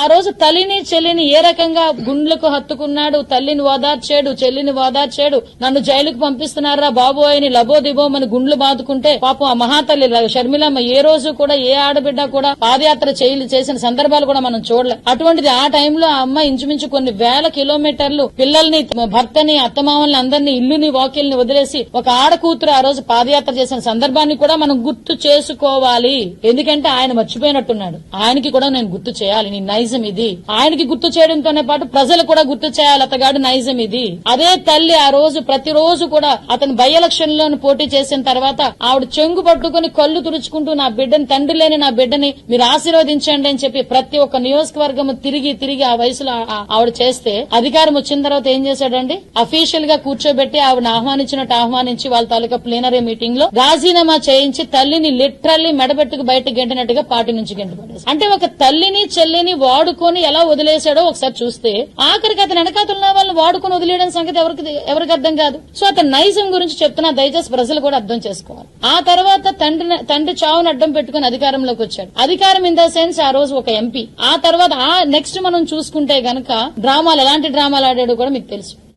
ఆ రోజు తల్లిని చెల్లిని ఏ రకంగా గుండ్లకు హత్తుకున్నాడు, తల్లిని ఓదార్చాడు, చెల్లిని ఓదార్చాడు. నన్ను జైలుకు పంపిస్తున్నారా బాబు అని లబోదిబోమని గుండ్లు బాదుకుంటే పాపం ఆ మహాతల్లి షర్మిలమ్మ ఏ రోజు కూడా ఏ ఆడబిడ్డ కూడా పాదయాత్ర చేసిన సందర్భాలు కూడా మనం చూడలే. అటువంటిది ఆ టైంలో ఆ అమ్మ ఇంచుమించు కొన్ని వేల కిలోమీటర్లు పిల్లల్ని, భర్తని, అత్తమామల్ని అందరినీ, ఇల్లుని, వాకిల్ని వదిలేసి ఒక ఆడకూతురు ఆ రోజు పాదయాత్ర చేసిన సందర్భాన్ని కూడా మనం గుర్తు చేసుకోవాలి. ఎందుకంటే ఆయన మర్చిపోయినట్టున్నాడు. ఆయనకి కూడా నేను గుర్తు చేయాలి. నీ నైజం ఇది. ఆయనకి గుర్తు చేయడంతోనే పాటు ప్రజలు కూడా గుర్తు చేయాలి అతగాడు నైజం ఇది. అదే తల్లి ఆ రోజు ప్రతిరోజు కూడా అతను బై ఎలక్షన్ లో పోటీ చేసిన తర్వాత ఆవిడ చెంగు పట్టుకుని కళ్ళు తుడుచుకుంటూ నా బిడ్డని, తండ్రి లేని నా బిడ్డని మీరు ఆశీర్వదించండి అని చెప్పి ప్రతి ఒక్క నియోజకవర్గం తిరిగి ఆ వయసులో ఆవిడ చేస్తే అధికారం వచ్చిన తర్వాత ఏం చేశాడండి? అఫీషియల్ గా కూర్చోబెట్టి ఆవిడని ఆహ్వానించినట్టు ఆహ్వానించి వాళ్ళ తాలూకా ప్లీనరీ మీటింగ్ లో రాజీనామా చేయించి తల్లిని లిటరల్లీ మెడబెట్టుకు బయటకు గెంటినట్టుగా పార్టీ నుంచి గెంటపడేసి, అంటే ఒక తల్లిని చెల్లిని వాడుకొని ఎలా వదిలేశాడో ఒకసారి చూస్తే ఆఖరికి అతను వెనకాతున్న వాళ్ళని వాడుకొని వదిలేయడం సంగతి ఎవరికి అర్థం కాదు. సో అతని నైజం గురించి చెప్తున్నా, దయచేసి ప్రజలు కూడా అర్థం చేసుకోవాలి. ఆ తర్వాత తండ్రి చావును అడ్డం పెట్టుకుని అధికారంలోకి వచ్చాడు. అధికారం ఇన్ ద సెన్స్ ఆ రోజు ఒక ఎంపీ. ఆ తర్వాత నెక్స్ట్ మనం చూసుకుంటే గనక డ్రామాలు, ఎలాంటి డ్రామాలు ఆడాడో కూడా మీకు తెలుసు.